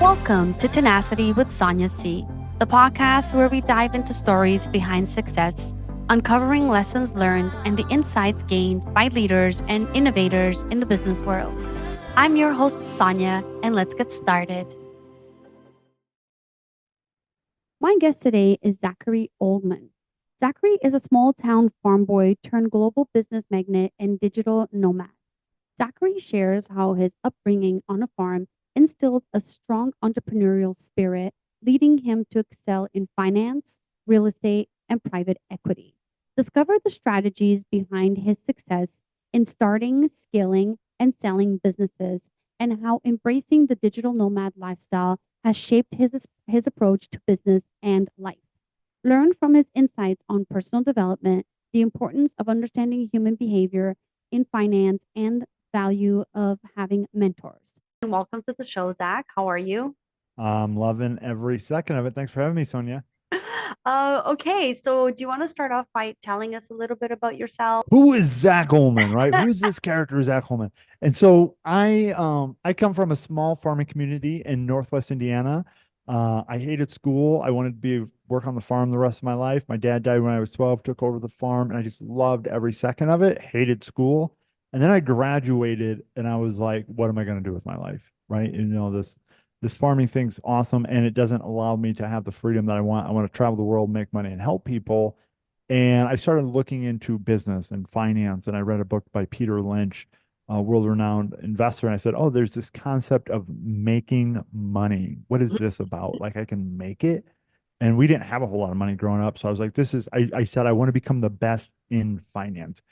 Welcome to Tenacity with Sonia C, the podcast where we dive into stories behind success, uncovering lessons learned and the insights gained by leaders and innovators in the business world. I'm your host, Sonia, and let's get started. My guest today is Zackary Oehlman. Zackary is a small town farm boy turned global business magnate and digital nomad. Zackary shares how his upbringing on a farm instilled a strong entrepreneurial spirit, leading him to excel in finance, real estate, and private equity. Discover the strategies behind his success in starting, scaling, and selling businesses, and how embracing the digital nomad lifestyle has shaped his approach to business and life. Learn from his insights on personal development, the importance of understanding human behavior in finance, and value of having mentors. And welcome to the show, Zach. How are you? I'm loving every second of it. Thanks for having me, Sonia. Okay, so do you want to start off by telling us a little bit about yourself? Who is Zach Oehlman, right? Who is this character, Zach Oehlman? And so I come from a small farming community in Northwest Indiana. I hated school. I wanted to work on the farm the rest of my life. My dad died when I was 12, took over the farm, and I just loved every second of it. Hated school. And then I graduated and I was like, what am I going to do with my life? Right. This farming thing's awesome and it doesn't allow me to have the freedom that I want. I want to travel the world, make money, and help people. And I started looking into business and finance, and I read a book by Peter Lynch, a world-renowned investor. And I said, "Oh, there's this concept of making money. What is this about? Like, I can make it." And we didn't have a whole lot of money growing up, so I was like, I said, "I want to become the best in finance."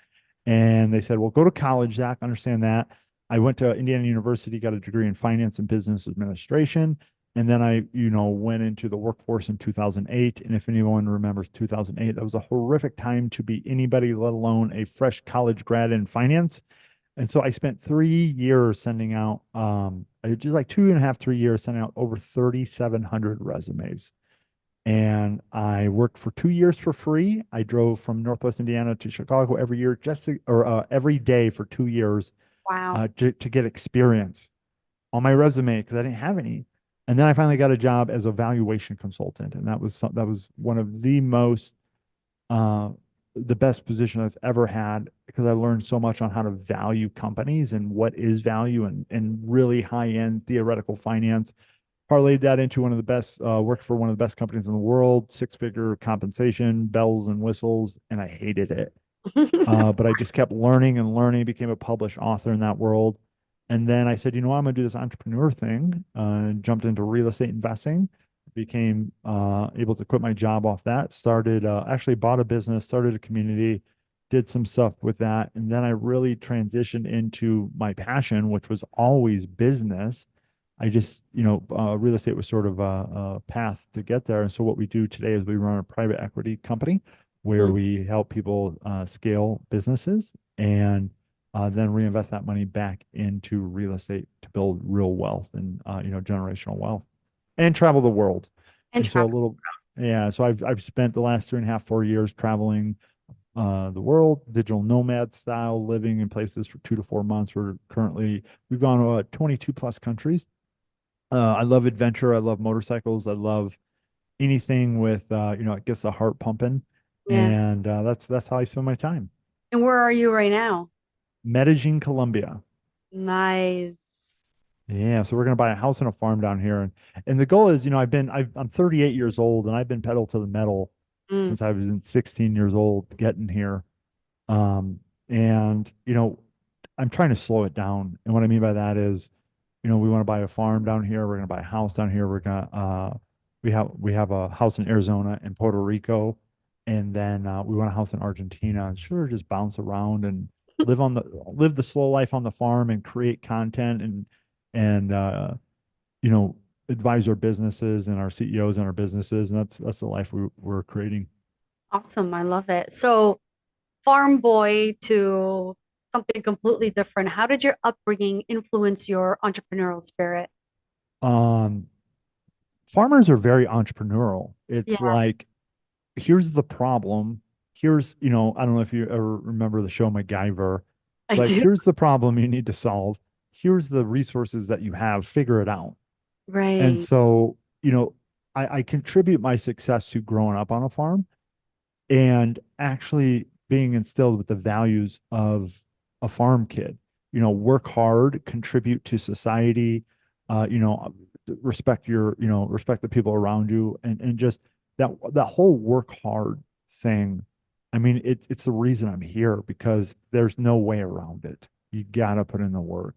And they said, "Well, go to college, Zach. Understand that." I went to Indiana University, got a degree in finance and business administration. And then I went into the workforce in 2008. And if anyone remembers 2008, that was a horrific time to be anybody, let alone a fresh college grad in finance. And so I spent 3 years sending out, just like 2.5, 3 years sending out over 3,700 resumes. And I worked for 2 years for free. I drove from Northwest Indiana to Chicago every year, every day for 2 years, Wow. to get experience on my resume because I didn't have any. And then I finally got a job as a valuation consultant, and that was one of uh, the best position I've ever had because I learned so much on how to value companies and what is value and really high end theoretical finance. Parlayed that into one of the best, worked for one of the best companies in the world, 6-figure compensation, bells and whistles, and I hated it. But I just kept learning and learning, became a published author in that world. And then I said, you know what, I'm going to do this entrepreneur thing, jumped into real estate investing, became able to quit my job off that, actually bought a business, started a community, did some stuff with that. And then I really transitioned into my passion, which was always business. Real estate was sort of a path to get there. And so what we do today is we run a private equity company where Mm. we help people scale businesses and then reinvest that money back into real estate to build real wealth and generational wealth and travel the world. And And so a travel. little, yeah. So I've spent the last 3.5, 4 years traveling the world, digital nomad style, living in places for 2 to 4 months. We've gone to 22 plus countries. I love adventure. I love motorcycles. I love anything with it gets the heart pumping, Yeah. and that's how I spend my time. And where are you right now? Medellin, Colombia. Nice. Yeah, so we're gonna buy a house and a farm down here, and the goal is, I'm 38 years old, and I've been pedal to the metal Mm. since I was in 16 years old getting here. And I'm trying to slow it down, and what I mean by that is, we want to buy a farm down here. We're gonna buy a house down here. We have a house in Arizona and Puerto Rico, and then we want a house in Argentina. And sure, just bounce around and live the slow life on the farm and create content and you know advise our businesses and our CEOs and our businesses, and that's the life we're creating. Awesome. I love it. So, farm boy to something completely different. How did your upbringing influence your entrepreneurial spirit? Um, Farmers are very entrepreneurial. Yeah, It's like, here's the problem. I don't know if you ever remember the show MacGyver. It's I like, do. here's the problem you need to solve. Here's the resources that you have. Figure it out. And Right. so, I contribute my success to growing up on a farm and actually being instilled with the values of a farm kid. Work hard, contribute to society, respect respect the people around you, and just that whole work hard thing. I mean, it's the reason I'm here because there's no way around it. You gotta put in the work.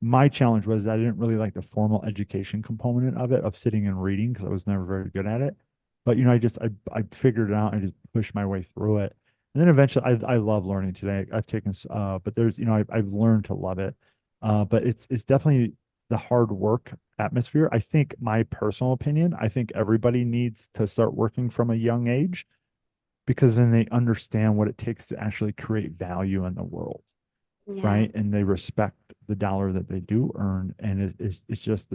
My challenge was that I didn't really like the formal education component of it, of sitting and reading, because I was never very good at it. But I figured it out and just pushed my way through it. And then eventually I love learning today. I've taken but there's I've learned to love it. But it's definitely the hard work atmosphere. I think my personal opinion, I think everybody needs to start working from a young age because then they understand what it takes to actually create value in the world, Yeah. right? And they respect the dollar that they do earn. And it's just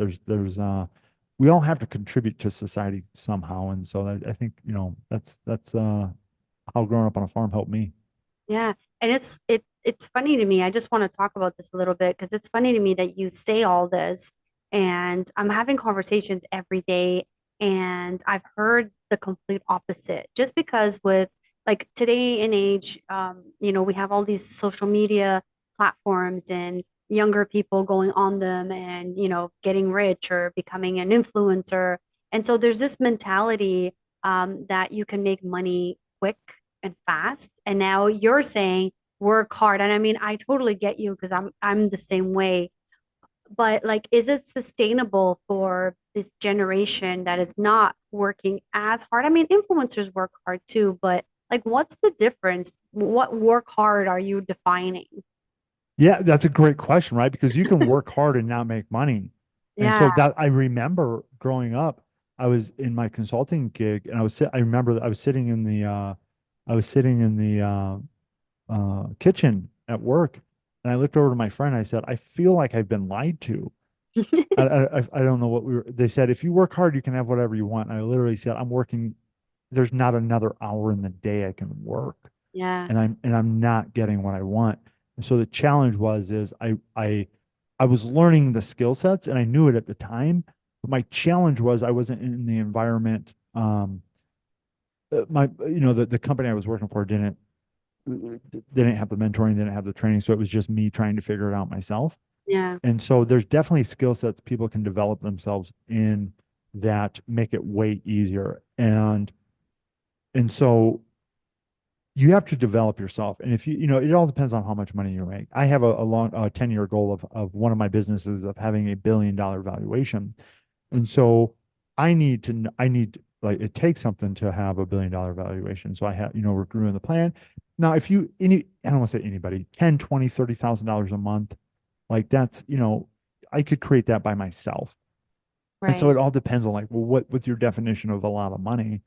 we all have to contribute to society somehow. And so I think, that's how growing up on a farm helped me. Yeah. And it's funny to me. I just want to talk about this a little bit because it's funny to me that you say all this and I'm having conversations every day and I've heard the complete opposite. Just because with like today in age, we have all these social media platforms and younger people going on them and, getting rich or becoming an influencer. And so there's this mentality that you can make money quick and fast. And now you're saying work hard. And I mean, I totally get you because I'm the same way. But like, is it sustainable for this generation that is not working as hard? I mean, influencers work hard too, but like, what's the difference? What work hard are you defining? Yeah, that's a great question, right? Because you can work hard and not make money. And Yeah. so that I remember growing up, I was in my consulting gig and I remember I was sitting in the kitchen at work and I looked over to my friend. I said, I feel like I've been lied to. I don't know what they said, if you work hard, you can have whatever you want. And I literally said, I'm working, there's not another hour in the day I can work Yeah. and I'm not getting what I want. And so the challenge is I was learning the skill sets and I knew it at the time, but my challenge was I wasn't in the environment. The company I was working for didn't have the mentoring, didn't have the training, so it was just me trying to figure it out myself. Yeah. And so there's definitely skill sets people can develop themselves in that make it way easier. And so you have to develop yourself. And if it all depends on how much money you make. I have a long 10-year goal of one of my businesses of having $1 billion valuation. And so I need like it takes something to have $1 billion valuation. So we're doing the plan. Now, if I don't want to say anybody, 10, 20, $30,000 a month, like that's, I could create that by myself. And so Right. it all depends on like, well, what's your definition of a lot of money?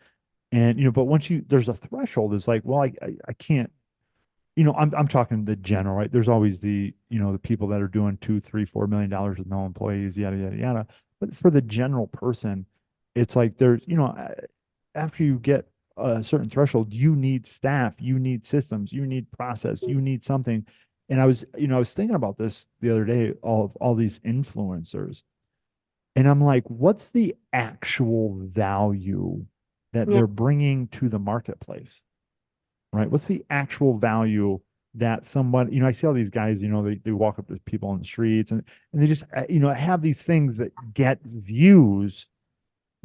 And, but there's a threshold, it's like, well, I can't, I'm talking the general, right? There's always the people that are doing two, three, $4 million with no employees, yada, yada, yada. But for the general person, it's like after you get a certain threshold, you need staff, you need systems, you need process, you need something. And I was thinking about this the other day, all these influencers. And I'm like, what's the actual value that Yeah. they're bringing to the marketplace? Right? What's the actual value that someone, I see all these guys, they walk up to people on the streets and they just, have these things that get views.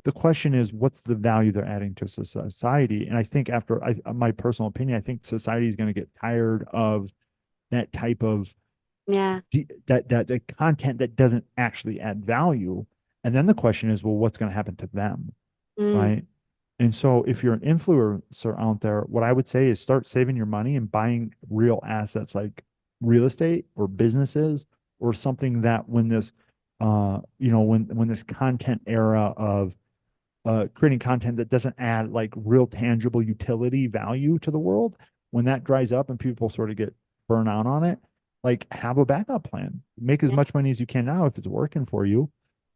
The question is, what's the value they're adding to society? And I think my personal opinion, I think society is going to get tired of that type of Yeah. the content that doesn't actually add value. And then the question is, well, what's going to happen to them? Mm. Right. And so if you're an influencer out there, what I would say is start saving your money and buying real assets like real estate or businesses or something that when this content era of creating content that doesn't add like real tangible utility value to the world, when that dries up and people sort of get burnt out on it, like have a backup plan. Make as Yeah. much money as you can now if it's working for you.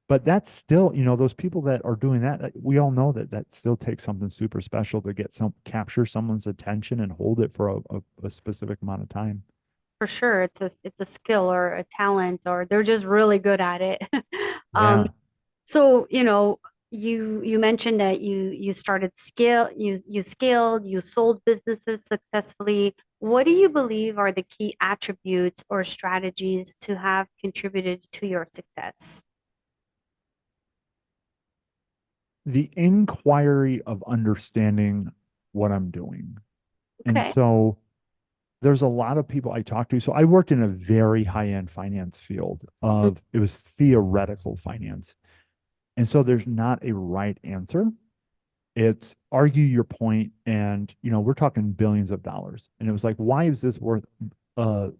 But that's still, those people that are doing that, we all know that still takes something super special to capture someone's attention and hold it for a specific amount of time. For sure. It's a skill or a talent or they're just really good at it. Um, Yeah. So, you mentioned that you started scale, you scaled, you sold businesses successfully. What do you believe are the key attributes or strategies to have contributed to your success? The inquiry of understanding what I'm doing. And Okay. so there's a lot of people I talk to. So I worked in a very high-end finance field Mm, of it was theoretical finance. And so there's not a right answer. It's argue your point, and we're talking billions of dollars. And it was like, why is this worth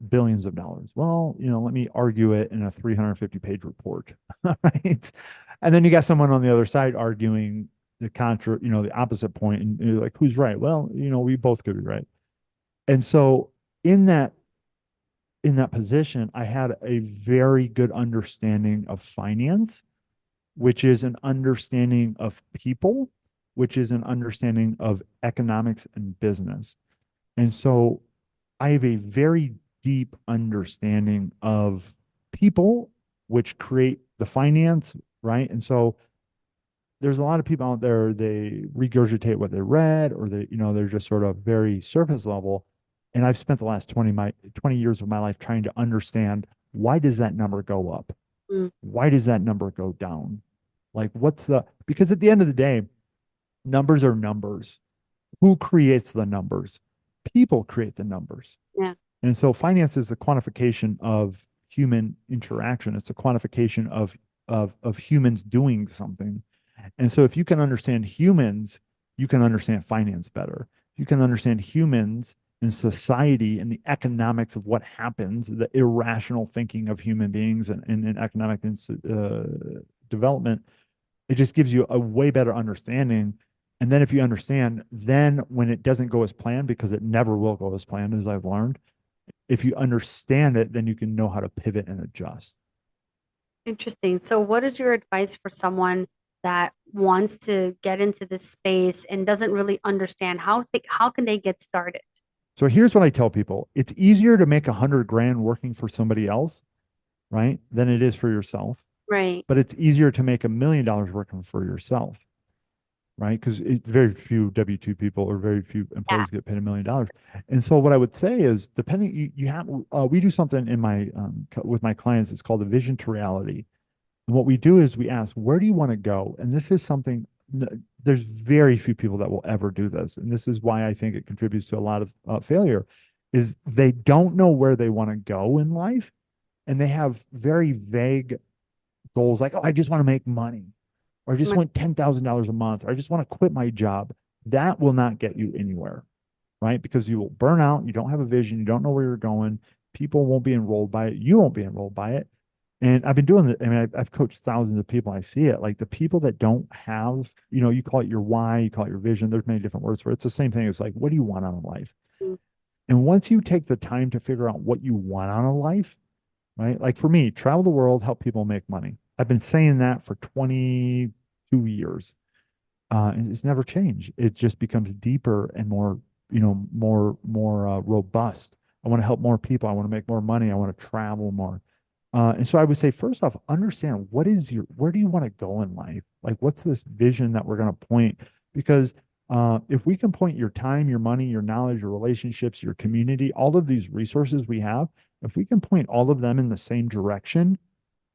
billions of dollars? Well, let me argue it in a 350-page report. Right. And then you got someone on the other side arguing the opposite point, and you're like, who's right? Well, we both could be right. And so in that in that position, I had a very good understanding of finance, which is an understanding of people, which is an understanding of economics and business. And so I have a very deep understanding of people, which create the finance, right? And so there's a lot of people out there, they regurgitate what they read, or they're just sort of very surface level. And I've spent the last 20 years of my life trying to understand, why does that number go up? mm, Why does that number go down? Like, because at the end of the day, numbers are numbers. Who creates the numbers? People create the numbers. yeah. And so finance is the quantification of human interaction. It's a quantification of humans doing something. And so if you can understand humans, you can understand finance better. You can understand humans and society and the economics of what happens, the irrational thinking of human beings and economic development. It just gives you a way better understanding. And then if you understand, then when it doesn't go as planned, because it never will go as planned, as I've learned, if you understand it, then you can know how to pivot and adjust. Interesting. So, what is your advice for someone that wants to get into this space and doesn't really understand how can they get started? So here's what I tell people. It's easier to make 100 grand working for somebody else, right, than it is for yourself. Right. But it's easier to make $1 million working for yourself, right? Because very few W-2 people or very few Yeah. employees get paid $1 million. And so what I would say is, depending, you have, we do something with my clients. It's called a vision to reality. And what we do is we ask, where do you want to go? And this is something, there's very few people that will ever do this. And this is why I think it contributes to a lot of failure, is they don't know where they want to go in life. And they have very vague goals like, oh, I just want to make money, or I just Right. want $10,000 a month, or I just want to quit my job. That will not get you anywhere, right? Because you will burn out. You don't have a vision. You don't know where you're going. People won't be enrolled by it. You won't be enrolled by it. And I've been doing it. I mean, I've coached thousands of people. I see it. Like the people that don't have, you call it your why, you call it your vision. There's many different words for it. It's the same thing. It's like, what do you want out of life? Mm, And once you take the time to figure out what you want out of life, right? Like for me, travel the world, help people make money. I've been saying that for 22 years. And it's never changed. It just becomes deeper and more, more robust. I want to help more people. I want to make more money. I want to travel more. And so I would say, first off, understand where do you want to go in life? Like, what's this vision that we're going to point? Because if we can point your time, your money, your knowledge, your relationships, your community, all of these resources we have, if we can point all of them in the same direction,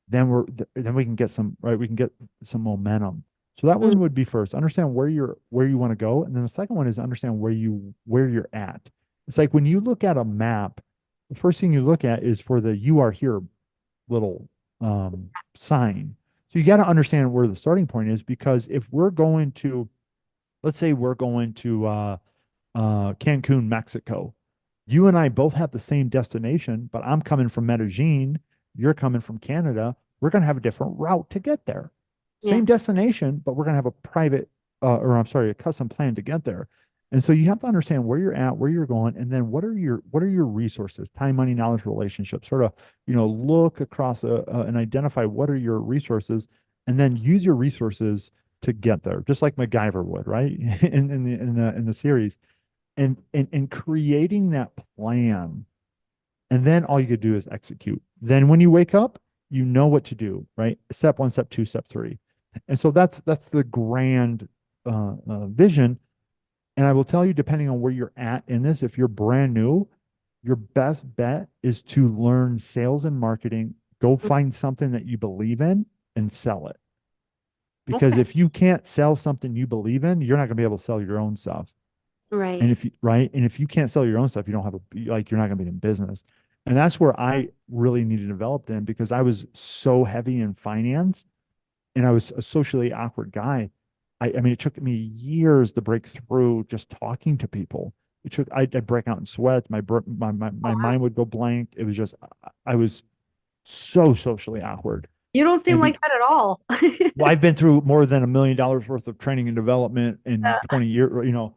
then we can get some, right. We can get some momentum. So that mm, one would be first. Understand where you want to go, and then the second one is understand where you're at. It's like when you look at a map, the first thing you look at is for the "you are here" little sign. So you got to understand where the starting point is, because if we're going to, let's say we're going to Cancun, Mexico. You and I both have the same destination, but I'm coming from Medellin. You're coming from Canada. We're going to have a different route to get there. yeah. Same destination, but we're going to have a or I'm sorry, a custom plan to get there. And so you have to understand where you're at, where you're going, and then what are your resources, time, money, knowledge, relationships. Sort of, look across and identify what are your resources, and then use your resources to get there, just like MacGyver would, right? In the series, and creating that plan, and then all you could do is execute. Then when you wake up, you know what to do, right? Step one, step two, step three. And so that's the grand vision. And I will tell you, depending on where you're at in this, if you're brand new, your best bet is to learn sales and marketing. Go find something that you believe in and sell it. Because Okay. if you can't sell something you believe in, you're not going to be able to sell your own stuff. Right. And if you, right. And if you can't sell your own stuff, you don't have like, you're not going to be in business. And that's where I really needed to develop in because I was so heavy in finance and I was a socially awkward guy. I mean, it took me years to break through just talking to people. I'd break out in sweats. My Wow. mind would go blank. It was just, I was so socially awkward. You don't seem And like that at all. well, I've been through more than $1 million worth of training and development in Yeah. 20 years, you know.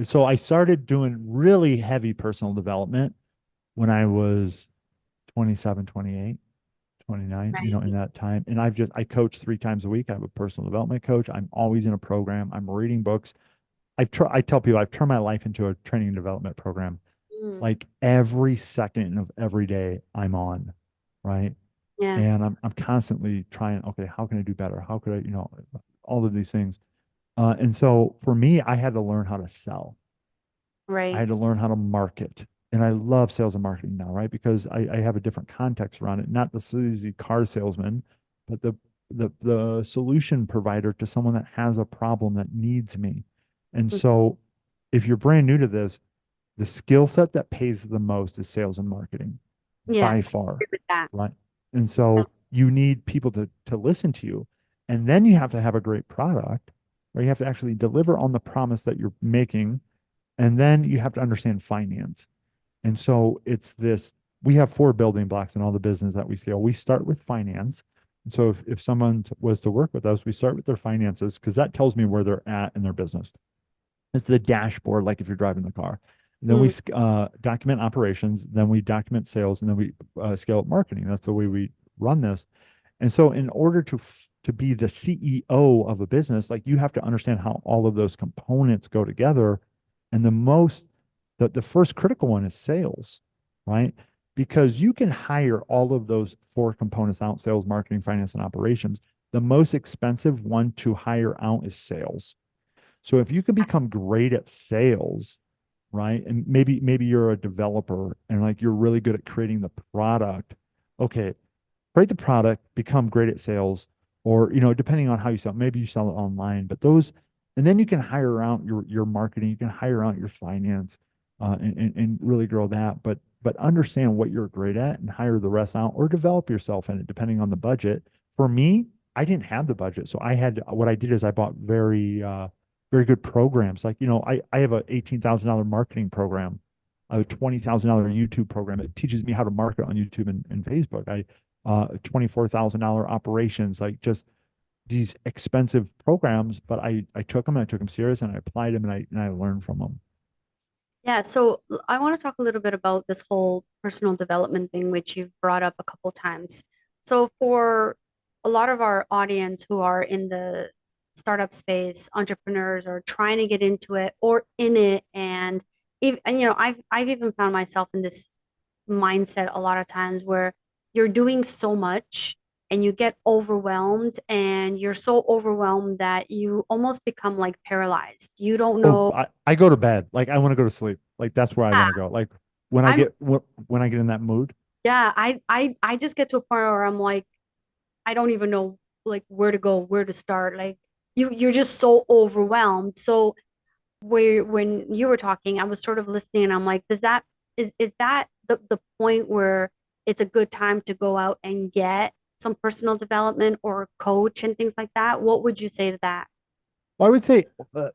So I started doing really heavy personal development when I was 27, 28, 29, you know, in Right. that time. And I coach 3 times a week. I have a personal development coach. I'm always in a program. I'm reading books. I tell people I've turned my life into a training and development program. Mm. Like every second of every day I'm on, right? Yeah. And I'm constantly trying, okay, how can I do better? How could I, you know, all of these things. And so for me, I had to learn how to sell. I Right. had to learn how to market. And I love sales and marketing now, right? Because I have a different context around it, not the sleazy car salesman, but the solution provider to someone that has a problem that needs me. And Mm. so if you're brand new to this, the skill set that pays the most is sales and marketing Yeah. by I far, agree with that. right? And Yeah. so you need people to listen to you. And then you have to have a great product, or you have to actually deliver on the promise that you're making. And then you have to understand finance. And so it's this, we have 4 building blocks in all the business that we scale. We start with finance. And so if someone was to work with us, we start with their finances because that tells me where they're at in their business. It's the dashboard, like if you're driving the car. And then we Mm. document operations, then we document sales, and then we scale up marketing. That's the way we run this. And so, in order to be the CEO of a business, like you have to understand how all of those components go together. And the first critical one is sales, right? Because you can hire all of those 4 components out: sales, marketing, finance, and operations. The most expensive one to hire out is sales. So if you can become great at sales, right? And maybe you're a developer and like you're really good at creating the product. Okay, create the product, become great at sales, or you know, depending on how you sell, maybe you sell it online, but those, and then you can hire out your marketing, you can hire out your finance, and really grow that. But understand what you're great at and hire the rest out, or develop yourself in it, depending on the budget. For me, I didn't have the budget, so what I did is I bought very good programs. Like you know, I have a $18,000 marketing program, a $20,000 YouTube program. It teaches me how to market on YouTube and Facebook. $24,000 operations, like just these expensive programs, but I took them and I took them serious and I applied them and I learned from them. Yeah, so I want to talk a little bit about this whole personal development thing, which you've brought up a couple times. So for a lot of our audience who are in the startup space, entrepreneurs or trying to get into it or in it, and you know, I've even found myself in this mindset a lot of times where you're doing so much and you get overwhelmed and you're so overwhelmed that you almost become like paralyzed. You don't Oh, know. I go to bed. Like I want to go to sleep. Like that's where I Yeah, want to go. Like when I I'm get when I get in that mood. Yeah, I just get to a point where I'm like, I don't even know like where to go, where to start. Like you're just so overwhelmed. So where when you were talking, I was sort of listening and I'm like, is that the point where it's a good time to go out and get some personal development or a coach and things like that? What would you say to that? Well, I would say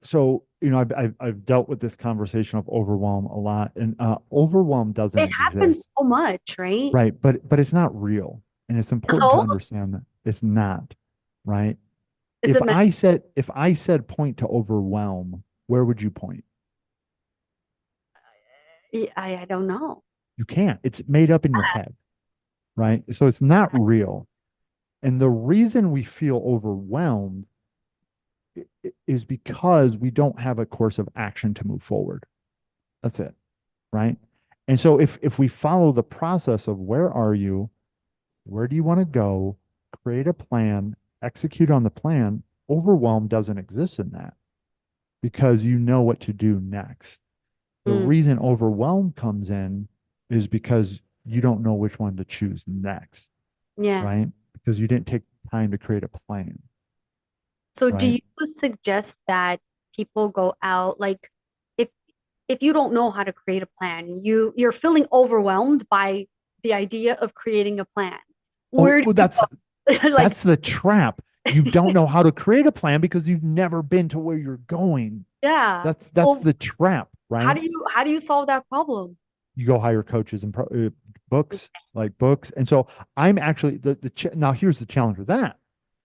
so. You know, I've dealt with this conversation of overwhelm a lot, and overwhelm doesn't It happens exist, so much, right? right? But it's not real, and it's important to No, understand that it's not, right? is it? If I said point to overwhelm, where would you point? I don't know. You can't. It's made up in your head, right? So it's not real. And the reason we feel overwhelmed is because we don't have a course of action to move forward. That's it, right? And so if we follow the process of where are you, where do you want to go, create a plan, execute on the plan, overwhelm doesn't exist in that because you know what to do next. The Mm, reason overwhelm comes in is because you don't know which one to choose next, yeah. right? Because you didn't take time to create a plan, So do right? you suggest that people go out like if you don't know how to create a plan, you're feeling overwhelmed by the idea of creating a plan. Oh, Where do well, you go? Like that's the trap. You don't know how to create a plan because you've never been to where you're going. yeah. That's Well, the trap, right? how do you solve that problem? You go hire coaches and books, like books. And so I'm actually now here's the challenge with that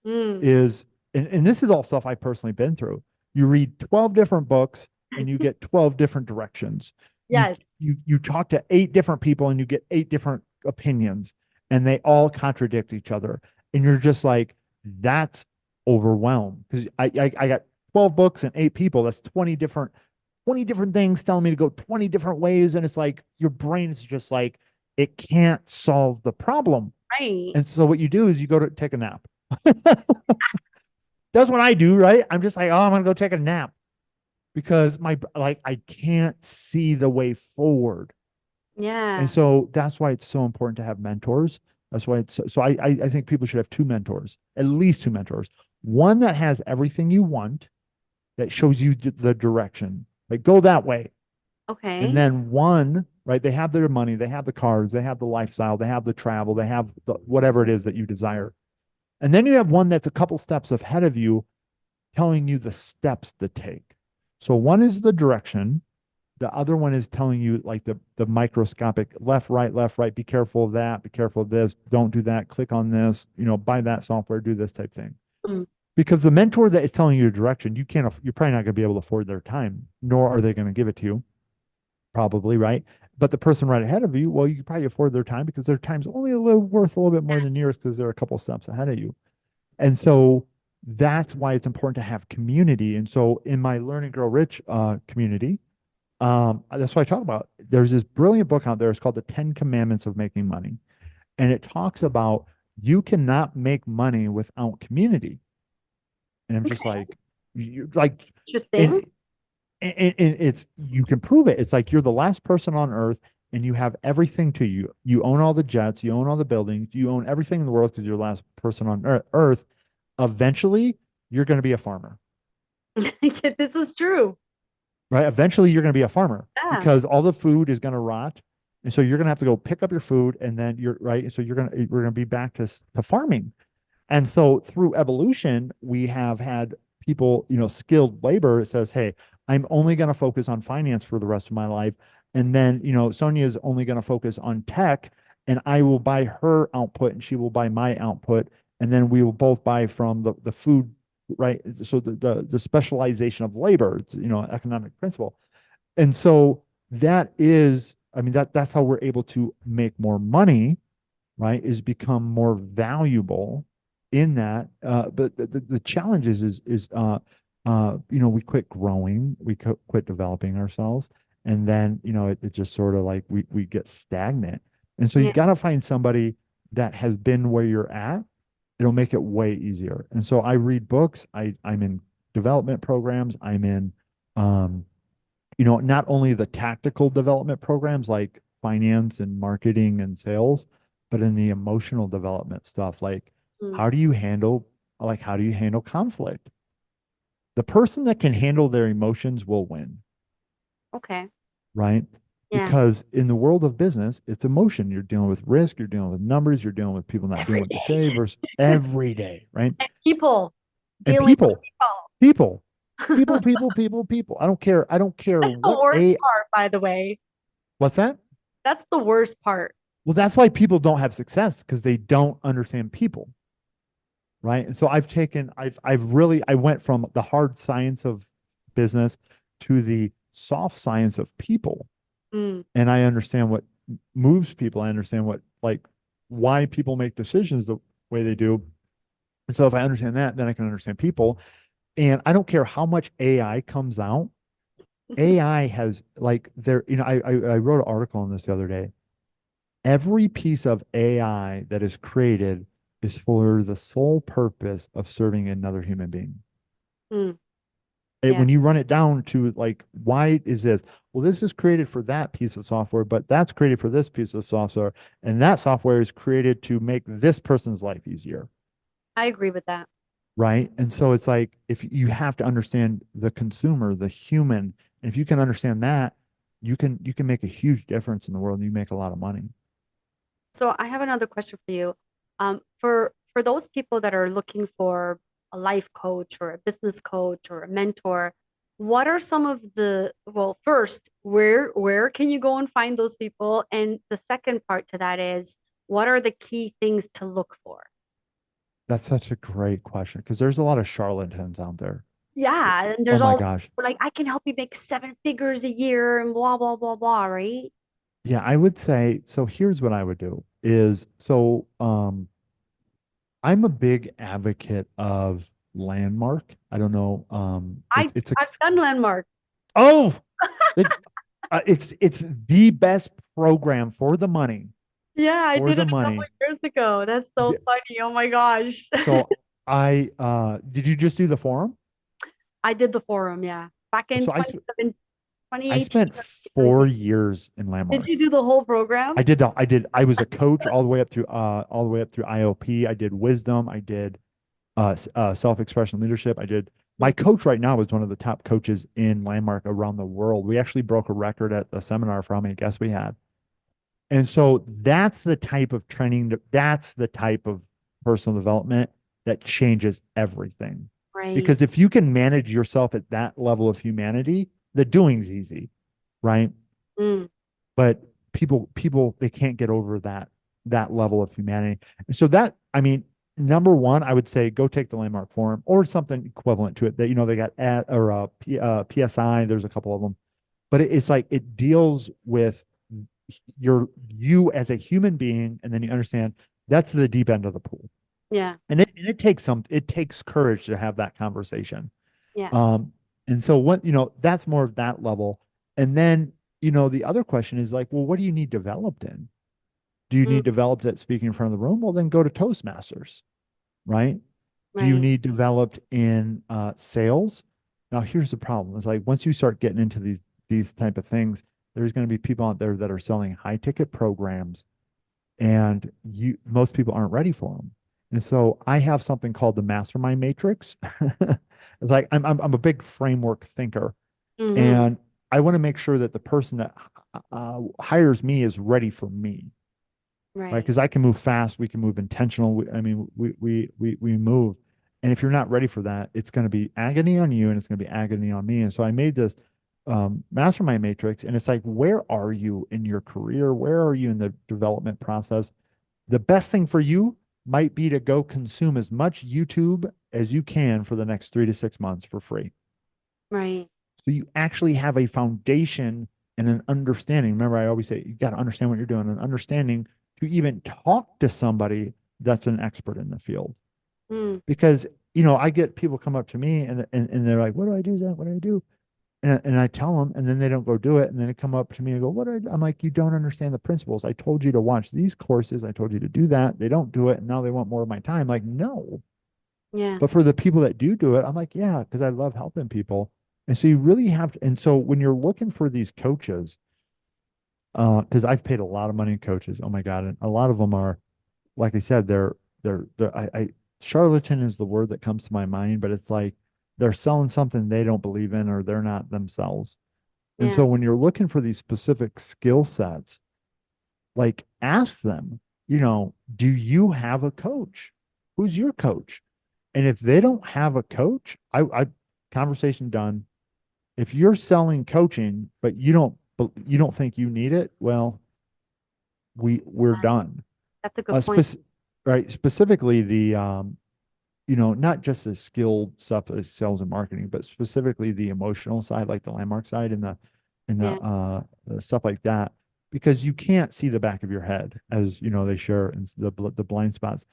Mm, is, and this is all stuff I personally been through. You read 12 different books and you get 12 different directions. You yes, you talk to 8 different people and you get 8 different opinions and they all contradict each other. And you're just like, that's overwhelmed. Because I got 12 books and 8 people. That's 20 different things telling me to go 20 different ways. And it's like your brain is just like, it can't solve the problem. right. And so what you do is you go to take a nap. That's what I do, right? I'm just like, oh, I'm gonna go take a nap because my like I can't see the way forward. And Yeah. so that's why it's so important to have mentors. That's why it's so I think people should have 2 mentors, at least 2 mentors. One that has everything you want, that shows you the direction. Like go that way. And Okay. then one, right? They have their money, they have the cars, they have the lifestyle, they have the travel, they have whatever it is that you desire. And then you have one that's a couple steps ahead of you telling you the steps to take. So one is the direction. The other one is telling you like the microscopic left, right. Be careful of that. Be careful of this. Don't do that. Click on this. Buy that software. Do this type thing. Mm, Because the mentor that is telling you a direction, you can't. You're probably not going to be able to afford their time, nor are they going to give it to you. Probably right. But the person right ahead of you, well, you can probably afford their time because their time's only a little worth a little bit more than yours because they're a couple steps ahead of you. And so that's why it's important to have community. And so in my Learn and Grow Rich community, that's what I talk about. There's this brilliant book out there. It's called The 10 Commandments of Making Money. And it talks about you cannot make money without community. And I'm just okay. like, you like, Interesting. and, and it's, you can prove it. It's like you're the last person on earth and you have everything to you. You own all the jets, you own all the buildings, you own everything in the world because you're the last person on earth. Eventually, you're going to be a farmer, This is true. right? Eventually, you're going to be a farmer Yeah. because all the food is going to rot. And so you're going to have to go pick up your food and then you're right. So we're going to be back to farming. And so through evolution, we have had people, skilled labor says, hey, I'm only going to focus on finance for the rest of my life. And then, Sonia is only going to focus on tech and I will buy her output and she will buy my output. And then we will both buy from the food, right? So the specialization of labor, it's, economic principle. And so that is, I mean, that's how we're able to make more money, right? Is become more valuable in that. But the challenge is we quit growing, we quit developing ourselves, and then it just sort of like we get stagnant. And so you Yeah. got to find somebody that has been where you're at. It'll make it way easier. And so I read books. I'm in development programs. I'm in um, not only the tactical development programs like finance and marketing and sales, but in the emotional development stuff, like Mm, how do you handle conflict? The person that can handle their emotions will win, okay. right? Yeah. Because in the world of business, it's emotion. You're dealing with risk, you're dealing with numbers, you're dealing with people not doing Every what you say day. versus every day, right? And people And dealing with people, people. people. I don't care That's the what worst a part, by the way. what's that? That's the worst part. Well, that's why people don't have success because they don't understand people, right? And so I went from the hard science of business to the soft science of people, Mm, and I understand what moves people. I understand why people make decisions the way they do. And so if I understand that, then I can understand people. And I don't care how much AI comes out. AI has like there, I wrote an article on this the other day. Every piece of AI that is created is for the sole purpose of serving another human being. Mm, When yeah. you run it down to like, why is this? Well, this is created for that piece of software, but that's created for this piece of software, and that software is created to make this person's life easier, I agree with that. right? And so it's like if you have to understand the consumer, the human, and if you can understand that, you can make a huge difference in the world. And you make a lot of money. So I have another question for you. For those people that are looking for a life coach or a business coach or a mentor, what are some of the, well, first, where can you go and find those people? And the second part to that is, what are the key things to look for? That's such a great question because there's a lot of charlatans out there. Yeah, and Oh there's my all gosh. like I can help you make seven figures a year and blah blah blah blah, right? Yeah, I would say so. Here's what I would do is I'm a big advocate of Landmark. I don't know. I It's a I've done Landmark. oh, it, it's the best program for the money Yeah, I for did the it a couple money. years ago. That's so Yeah, funny. Oh my gosh. so I did you just do the forum? I did the forum, yeah. Back in So 27 I 2018 spent or 2017. 4 years in Did Landmark. you do the whole program? I was a coach all the way up through IOP. I did wisdom. I did self-expression leadership. My Mm, coach right now is one of the top coaches in Landmark around the world. We actually broke a record at the seminar for how many guests we had. And so that's the type of training that's the type of personal development that changes everything. right. Because if you can manage yourself at that level of humanity, the doing's easy, right? Mm, But people they can't get over that level of humanity. And so that I mean, number one, I would say go take the Landmark Forum or something equivalent to it. That they got at or PSI. There's a couple of them, but it's like it deals with you as a human being, and then you understand that's the deep end of the pool. yeah. It takes courage to have that conversation. Yeah. Um, and so what, that's more of that level. And then, the other question is like, well, what do you need developed in? Do you Mm, need developed at speaking in front of the room? Well, then go to Toastmasters, right? Do you right. need developed in sales? Now, here's the problem. It's like once you start getting into these type of things, there's going to be people out there that are selling high ticket programs and most people aren't ready for them. And so I have something called the mastermind matrix. It's like I'm a big framework thinker, Mm-hmm. and I want to make sure that the person that hires me is ready for me, right? Right. Because I can move fast, we can move intentional. I mean, we move, and if you're not ready for that, it's going to be agony on you, and it's going to be agony on me. And so I made this mastermind matrix, and it's like, where are you in your career? Where are you in the development process? The best thing for you might be to go consume as much YouTube as you can for the next 3 to 6 months for free. Right. So you actually have a foundation and an understanding. Remember, I always say you got to understand what you're doing, an understanding to even talk to somebody that's an expert in the field. Mm, Because, I get people come up to me and they're like, what do I do, Zach? What do I do? And I tell them, and then they don't go do it. And then they come up to me and go, what do I do? I'm like, you don't understand the principles. I told you to watch these courses. I told you to do that. They don't do it. And now they want more of my time. Like, no. yeah. But for the people that do it, I'm like, yeah, because I love helping people. And so you really have to, and so when you're looking for these coaches, because I've paid a lot of money in coaches. Oh my God. And a lot of them are, like I said, charlatan is the word that comes to my mind, but it's like they're selling something they don't believe in or they're not themselves. And Yeah. so when you're looking for these specific skill sets, like ask them, do you have a coach? Who's your coach? And if they don't have a coach, I conversation done. If you're selling coaching, but you don't think you need it, well, we're done. That's a good point. Right, specifically not just the skilled stuff as sales and marketing, but specifically the emotional side, like the Landmark side and Yeah. the stuff like that, because you can't see the back of your head as they share in the blind spots.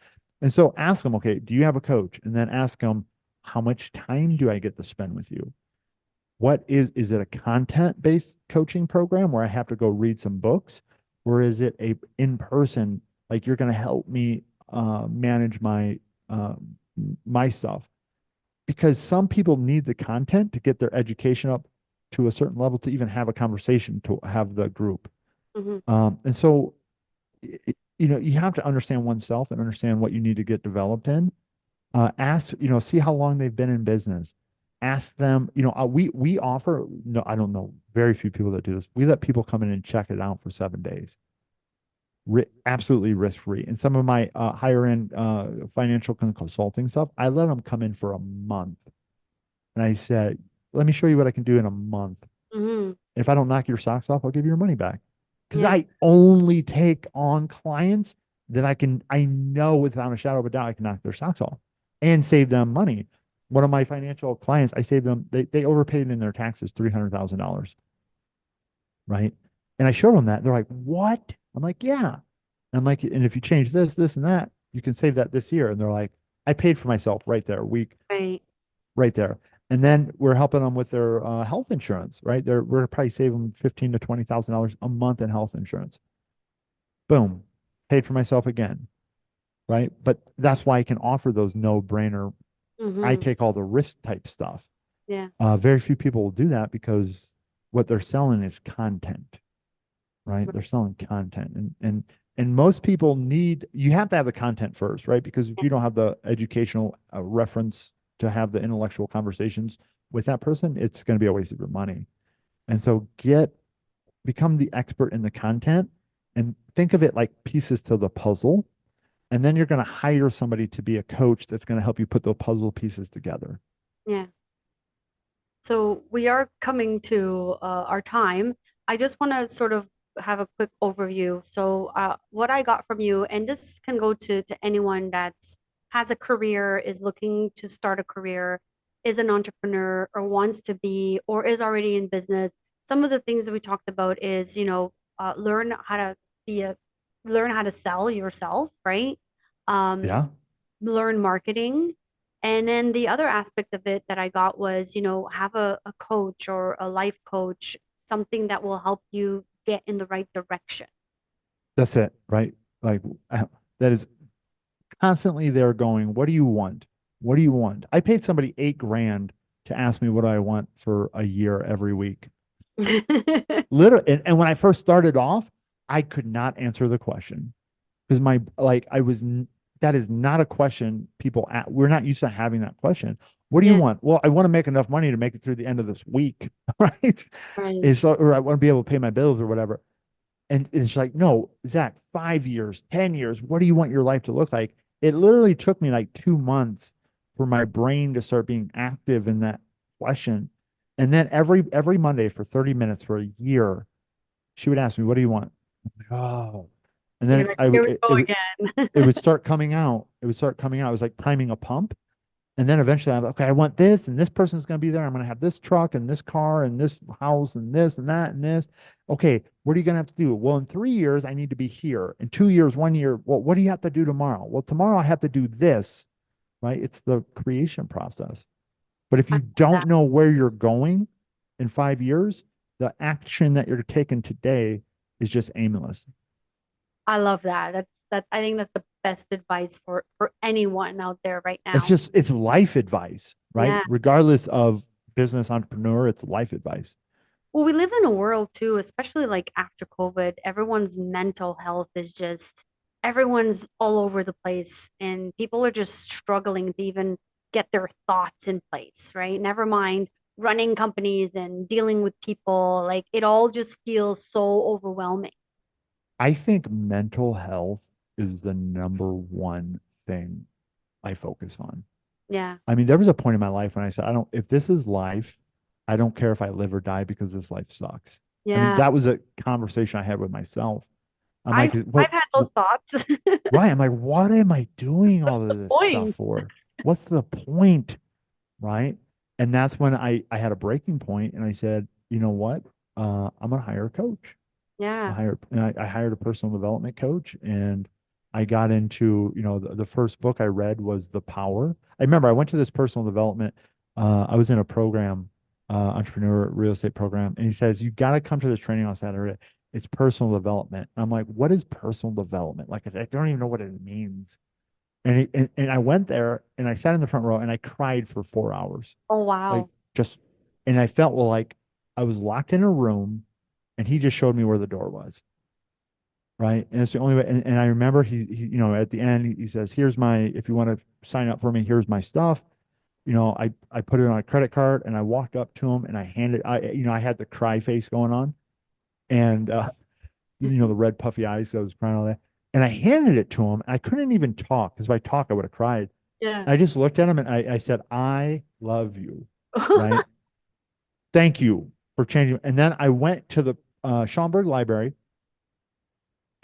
And so ask them, okay, do you have a coach? And then ask them, how much time do I get to spend with you? Is it a content based coaching program where I have to go read some books, or is it a in person, like you're going to help me manage uh, my stuff because some people need the content to get their education up to a certain level to even have a conversation to have the group. Hmm. And so, you have to understand oneself and understand what you need to get developed in. Ask, see how long they've been in business. Ask them, we offer, no, I don't know, very few people that do this. We let people come in and check it out for 7 days, absolutely risk free. And some of my higher end financial consulting stuff, I let them come in for a month. And I said, let me show you what I can do in a month. Hmm. If I don't knock your socks off, I'll give you your money back. Because Yeah. I only take on clients that I know without a shadow of a doubt I can knock their socks off and save them money. One of my financial clients, I saved them, they overpaid in their taxes $300,000, right? And I showed them that. They're like, what? I'm like, yeah. And I'm like, and if you change this, this, and that, you can save that this year. And they're like, I paid for myself right there, week, Right. right there. And then we're helping them with their health insurance, right? We're probably saving them 15 to $20,000 a month in health insurance. Boom, paid for myself again, right? But that's why I can offer those no-brainer. I Hmm. take all the risk type stuff. Yeah. Very few people will do that because what they're selling is content, right? They're Right. selling content, and most people need you have to have the content first, right? Because if Yeah. you don't have the educational reference to have the intellectual conversations with that person, it's going to be a waste of your money. And so become the expert in the content and think of it like pieces to the puzzle. And then you're going to hire somebody to be a coach that's going to help you put the puzzle pieces together. Yeah. So we are coming to our time. I just want to sort of have a quick overview. So what I got from you, and this can go to anyone that's has a career, is looking to start a career, is an entrepreneur, or wants to be, or is already in business. Some of the things that we talked about is, learn how to be a, learn how to sell yourself, right? Um, Yeah, learn marketing. And then the other aspect of it that I got was, have a coach or a life coach, something that will help you get in the right direction. that's it, right? Like that is constantly there going, what do you want? What do you want? I paid somebody 8 grand to ask me what I want for a year every week. Literally. And when I first started off, I could not answer the question because that is not a question we're not used to having that question. What do you Yeah, want? Well, I want to make enough money to make it through the end of this week, right? right. Or I want to be able to pay my bills or whatever. And it's like, no, Zach, 5 years, 10 years, what do you want your life to look like? It literally took me like 2 months for my brain to start being active in that question. And then every Monday for 30 minutes for a year, she would ask me, what do you want? I'm like, oh. And You're then like, here we go it again. would start coming out. It would start coming out. It was like priming a pump. And then eventually I'm like, okay, I want this, and this person's going to be there. I'm going to have this truck and this car and this house and this and that and this. Okay, what are you going to have to do? Well, in 3 years, I need to be here. In 2 years, 1 year, well, what do you have to do tomorrow? Well, tomorrow I have to do this, right? It's the creation process. But if I you love don't that. know where you're going in 5 years, the action that you're taking today is just aimless. I love that. I think that's the best advice for anyone out there right now. It's life advice, right? Yeah. Regardless of business entrepreneur, it's life advice. Well, we live in a world too, especially like after COVID, everyone's mental health is just, everyone's all over the place and people are just struggling to even get their thoughts in place, right? Never mind running companies and dealing with people. Like it all just feels so overwhelming. I think mental health is the number one thing I focus on. Yeah. I mean, there was a point in my life when I said, if this is life, I don't care if I live or die because this life sucks. I mean, Yeah. that was a conversation I had with myself. I'm like, I've had those thoughts. right. I'm like, what am I doing What's all the of this stuff point? for? What's the point? Right. And that's when I had a breaking point and I said, you know what? I'm going to hire a coach. Yeah. I hired a personal development coach and I got into, the first book I read was The Power. I remember I went to this personal development. I was in a program, entrepreneur real estate program, and he says, you got to come to this training on Saturday. It's personal development. I'm like, what is personal development? Like, I don't even know what it means. And I went there and I sat in the front row and I cried for 4 hours. Oh, Like wow. just, and I felt well, like I was locked in a room and he just showed me where the door was. Right. And it's the only way. And I remember at the end, he says, here's if you want to sign up for me, here's my stuff. I put it on a credit card and I walked up to him and I had the cry face going on and, the red puffy eyes. So I was crying all that. And I handed it to him. I couldn't even talk because if I talk, I would have cried. Yeah. I just looked at him and I said, I love you. Right. Thank you for changing. And then I went to the Schaumburg Library,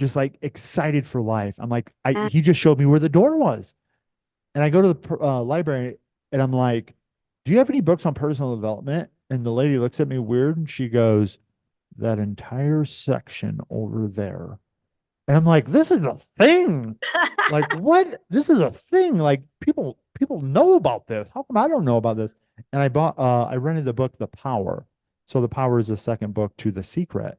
just like excited for life. I'm like, And he just showed me where the door was. And I go to the library and I'm like, do you have any books on personal development? And the lady looks at me weird and she goes, that entire section over there. And I'm like, this is a thing. Like, what? This is a thing. Like people know about this. How come I don't know about this? And I rented the book The Power. So The Power is the second book to The Secret.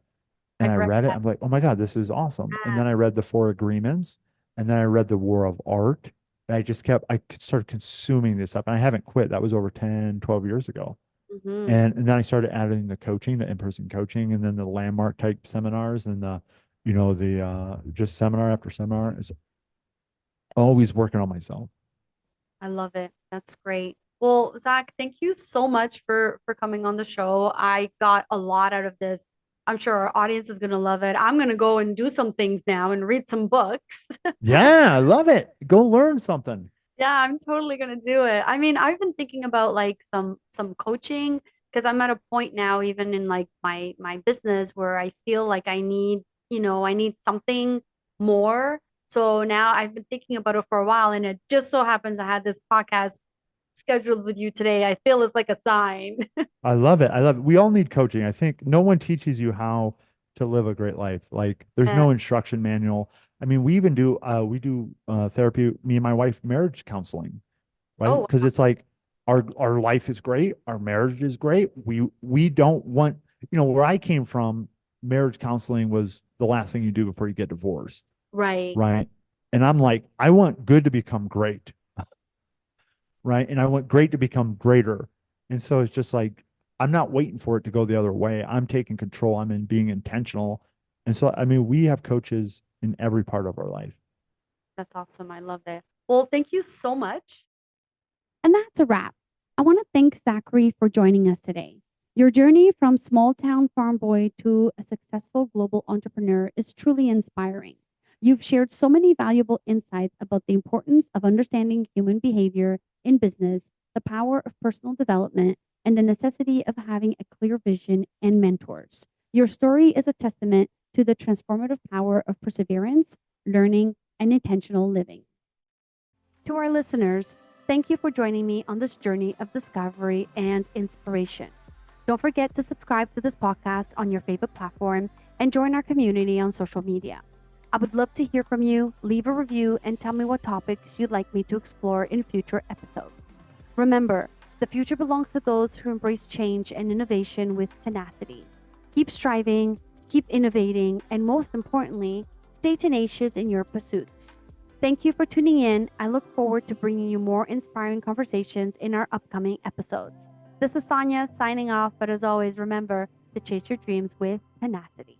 And I've I read read it. that. I'm like, oh my God, this is awesome. And then I read The Four Agreements. And then I read The War of Art. And I started consuming this stuff. And I haven't quit. That was over 10, 12 years ago. Mm-hmm. And then I started adding the coaching, the in-person coaching, and then the landmark type seminars and the just seminar after seminar. It's always working on myself. I love it. That's great. Well, Zach, thank you so much for coming on the show. I got a lot out of this. I'm sure our audience is going to love it. I'm going to go and do some things now and read some books. Yeah, I love it. Go learn something. Yeah, I'm totally gonna do it. I mean, I've been thinking about like some coaching because I'm at a point now, even in like my business, where I feel like I need something more. So now I've been thinking about it for a while, and it just so happens I had this podcast scheduled with you today. I feel it's like a sign. I love it. I love it. We all need coaching. I think no one teaches you how to live a great life. Like there's And no instruction manual. I mean, we do therapy, me and my wife, marriage counseling, right? oh, Because it's like our life is great, our marriage is great. We don't want, where I came from, marriage counseling was the last thing you do before you get divorced, right. right? And I'm like, I want good to become great, right? And I want great to become greater. And so it's just like I'm not waiting for it to go the other way. I'm taking control. I'm in being intentional. And so I mean, we have coaches in every part of our life. That's awesome. I love it. Well, thank you so much. And that's a wrap. I want to thank Zachary for joining us today. Your journey from small town farm boy to a successful global entrepreneur is truly inspiring. You've shared so many valuable insights about the importance of understanding human behavior in business, the power of personal development, and the necessity of having a clear vision and mentors. Your story is a testament to the transformative power of perseverance, learning, and intentional living. To our listeners, thank you for joining me on this journey of discovery and inspiration. Don't forget to subscribe to this podcast on your favorite platform and join our community on social media. I would love to hear from you. Leave a review and tell me what topics you'd like me to explore in future episodes. Remember, the future belongs to those who embrace change and innovation with tenacity. Keep striving, keep innovating, and most importantly, stay tenacious in your pursuits. Thank you for tuning in. I look forward to bringing you more inspiring conversations in our upcoming episodes. This is Sonia signing off, but as always, remember to chase your dreams with tenacity.